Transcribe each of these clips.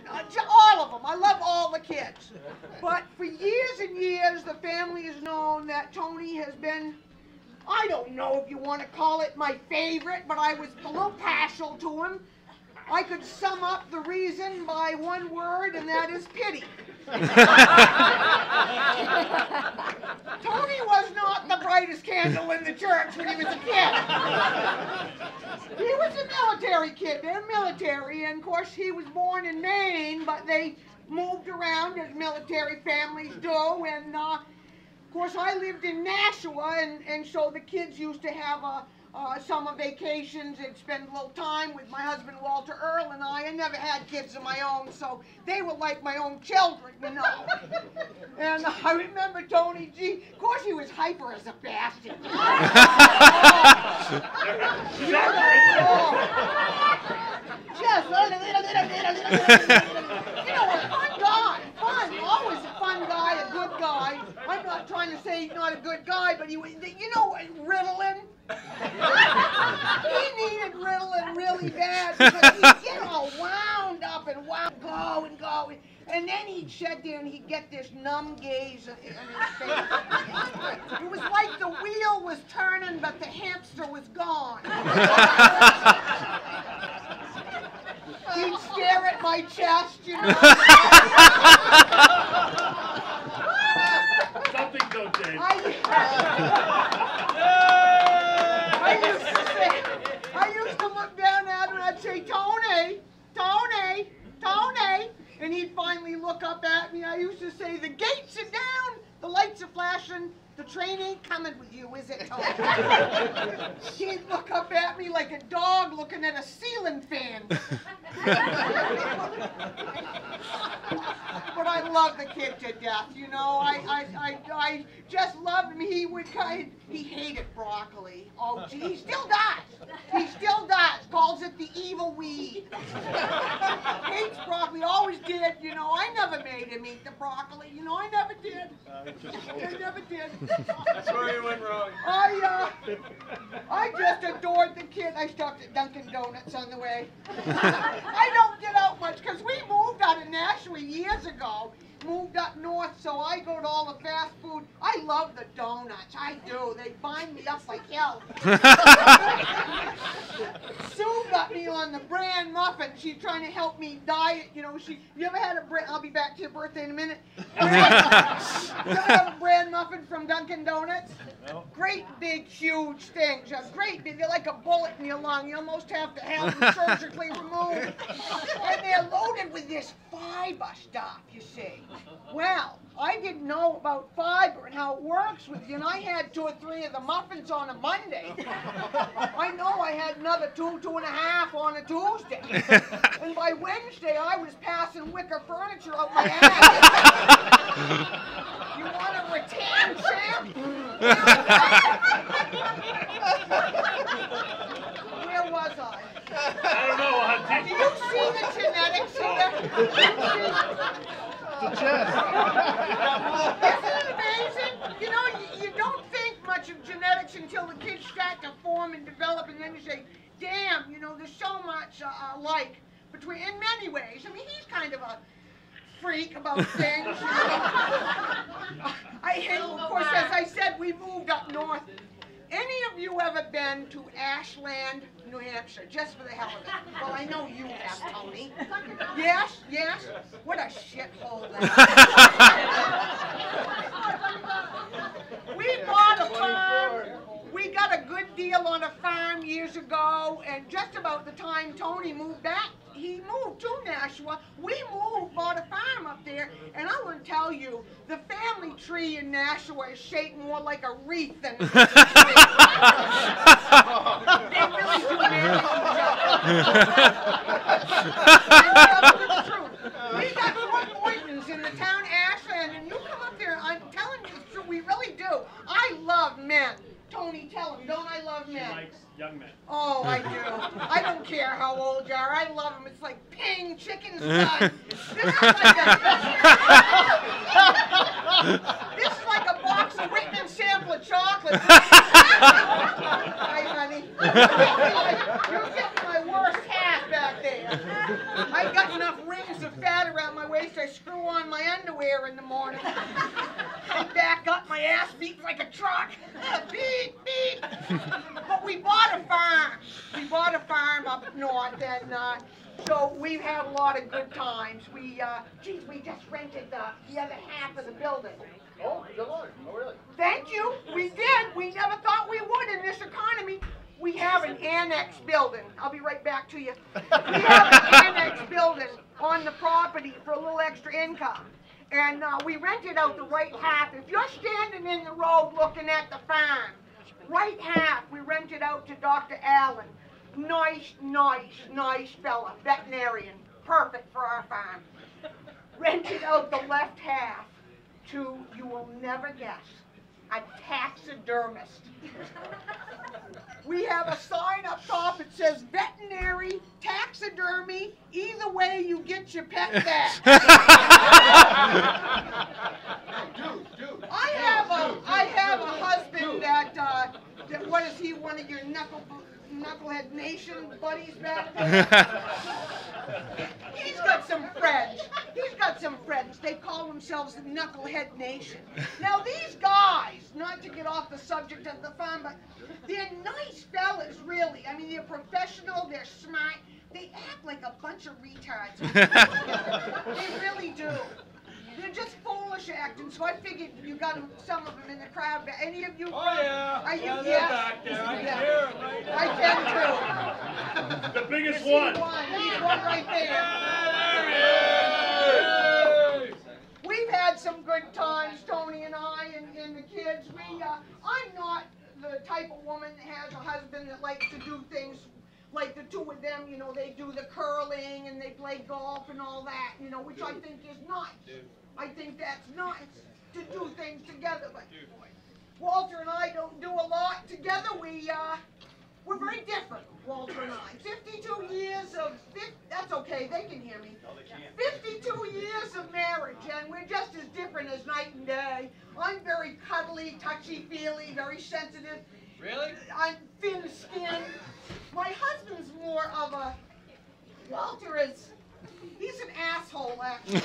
all of them. I love all the kids. But for years and years, the family has known that Tony has been, I don't know if you want to call it my favorite, but I was a little partial to him. I could sum up the reason by one word, and that is pity. Tony was not the brightest candle in the church when he was a kid. He was a military kid. They're military, and of course he was born in Maine, but they moved around as military families do, and of course I lived in Nashua, and so the kids used to have summer vacations and spend a little time with my husband Walter Earl and I. I never had kids of my own, so they were like my own children, you know. And I remember Tony G. Of course, he was hyper as a bastard. You know, a fun guy, always a fun guy, a good guy. I'm not trying to say he's not a good guy, but he was, you know, Ritalin. He needed Ritalin really bad because he'd get all wound up and go and go. And then he'd sit there and he'd get this numb gaze in his face. It was like the wheel was turning, but the hamster was gone. He'd stare at my chest, you know. Something don't change. I used to look down at him and I'd say, Tony, Tony, Tony. And he'd finally look up at me. I used to say, the gates are down, the lights are flashing, the train ain't coming with you, is it, Tony? He'd look up at me like a dog looking at a ceiling fan. But I love the kid to death, you know. I just loved him. He hated broccoli. Oh, gee, he still does. He still does. Calls it the evil weed. Hates broccoli. Always did, you know. I never made him eat the broccoli. You know, I never did. I never did. That's where you went wrong. I just adored the kid. I stopped at Dunkin' Donuts on the way. I don't get out much because we moved out of Nashua years ago. Moved up north, so I go to all the fast food. I love the donuts. I do. They bind me up like hell. Sue got me on the bran muffin. She's trying to help me diet. You know, you ever had a bran? I'll be back to your birthday in a minute. You ever have a bran muffin from Dunkin' Donuts? No. Great big huge things. Great big. They're like a bullet in your lung. You almost have to have them surgically removed. And they're loaded with this fiber stuff, you see. Well, I didn't know about fiber and how it works with you, and I had 2 or 3 of the muffins on a Monday. I know I had another 2.5 on a Tuesday. And by Wednesday, I was passing wicker furniture out my ass. You want a rattan, Sam? Where was I? I don't know, Do you see the genetics here? The chest. Isn't it amazing? You know, you don't think much of genetics until the kids start to form and develop, and then you say, damn, you know, there's so much alike between, in many ways. I mean, he's kind of a freak about things. You know? I hate, of course, as I said, we moved up north. Any of you ever been to Ashland, New Hampshire, just for the hell of it? Well, I know you have, Tony. Yes? Yes? What a shithole that is. We bought a farm. We got a good deal on a farm years ago, and just about the time Tony moved back, he moved to Nashua. We bought a farm up there, and I want to tell you, the family tree in Nashua is shaped more like a wreath than a tree. They really do marry each other. The truth. We got 4 Boytons in the town Ashland, and you come up there, I'm telling you the truth, we really do. I love men. Tony, tell him, don't I love men? She likes young men. Oh, I do. I don't care how old you are. I love them. It's like ping, chicken's done. This is like a box of Whitman sample of chocolate. Hi, honey. You're getting my worst half back there. I got enough rings of fat around my waist, I screw on my underwear in the morning. I back up, my ass beats like a truck. Beep, beep. But we bought a farm. We bought a farm up north, and so we've had a lot of good times. We just rented the other half of the building. Oh, good luck. Oh, really? Thank you. We did. We never thought we would in this economy. We have an annex building. I'll be right back to you. We have an annex building on the property for a little extra income. And we rented out the right half. If you're standing in the road looking at the farm, right half we rented out to Dr. Allen. Nice fella, veterinarian, perfect for our farm. Rented out the left half to, you will never guess, a taxidermist. We have a sign up top that says veterinary, taxidermy, either way you get your pet back. I have a husband that what is he, one of your knucklehead nation buddies back there? He's got some friends. He's got some friends. They call themselves the Knucklehead Nation. Now these guys, not to get off the subject of the farm, but they're nice fellas, really. I mean, they're professional, they're smart. They act like a bunch of retards. They really do. They're just foolish acting, so I figured you got some of them in the crowd. Any of you? Oh, yeah. Are you? Yeah, they're Yes. back there. I Yeah. hear 'em right now. I can too. The biggest He's one. He's one right there. Yeah, there he is. We've had some good times, Tony and I, and the kids. I'm not the type of woman that has a husband that likes to do things like the two of them, you know, they do the curling and they play golf and all that, you know, which I think is nice. I think that's nice to do things together, but Walter and I don't do a lot together. We're very different, Walter and I. 52 years of, that's okay, they can hear me. 52 years of marriage, and we're just as different as night and day. I'm very cuddly, touchy-feely, very sensitive. Really? I'm thin-skinned. My husband's more of a, Walter is, he's an asshole, actually.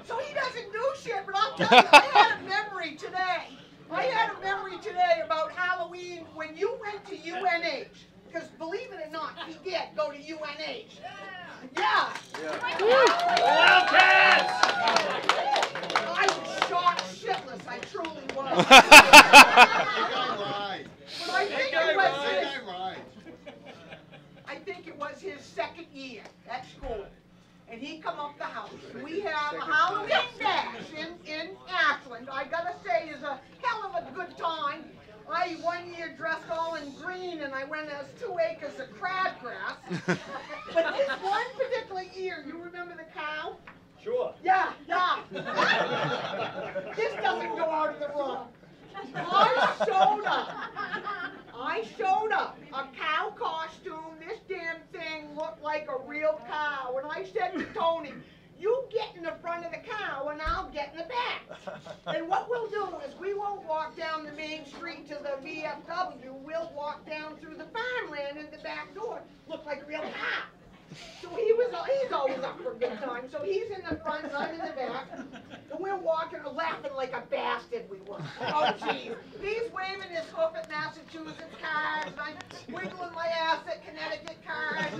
So he doesn't do shit, but I'll tell you, I had a memory today. About Halloween when you went to UNH. Because believe it or not, he did go to UNH. Yeah. Wildcats! I was shocked shitless, I truly was. But I think it was his second year at school. And he come up the house. We have a Halloween dash in Ashland. I gotta say, is a hell of a good time. I one year dressed all in green and I went as 2 acres of crabgrass. But this one particular year, you remember the cow? Sure. Yeah. This doesn't go out of the room. I showed up, a cow costume. This damn thing looked like a real cow. And I said to Tony, you get in the front of the cow and I'll get in the back. And what we'll do is we won't walk down the main street to the VFW. We'll walk down through the farmland in the back door. Look like a real cow. So he's always up for a good time. So he's in the front and I'm in the back. And we're walking and laughing like a bastard we were. Oh, geez. He's waving his hoof at Massachusetts cars. And I'm wiggling my ass at Connecticut cars.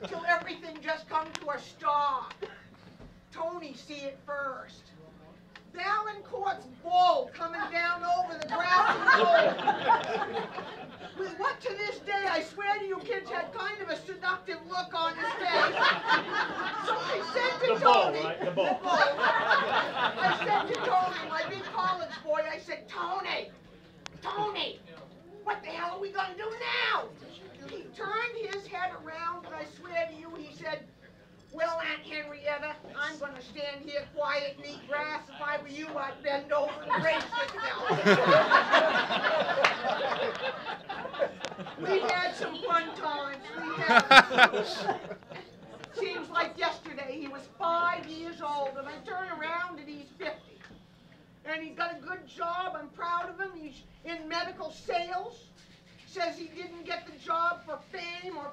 Till everything just comes to a stop. Tony see it first. Valancourt's bull coming down over the grassy knoll. With what to this day, I swear to you kids, had kind of a seductive look on his face. So I said to The bull, Tony, right? The bull. I said to Tony, my big college boy, I said, Tony, what the hell are we gonna do now? He turned his head around and I swear to you, he said, well, Aunt Henrietta, I'm going to stand here quiet and eat grass. If I were you, I'd bend over and raise this We've had some fun times. Seems like yesterday he was 5 years old, and I turn around and he's 50. And he's got a good job. I'm proud of him. He's in medical sales. says he didn't get the job for fame or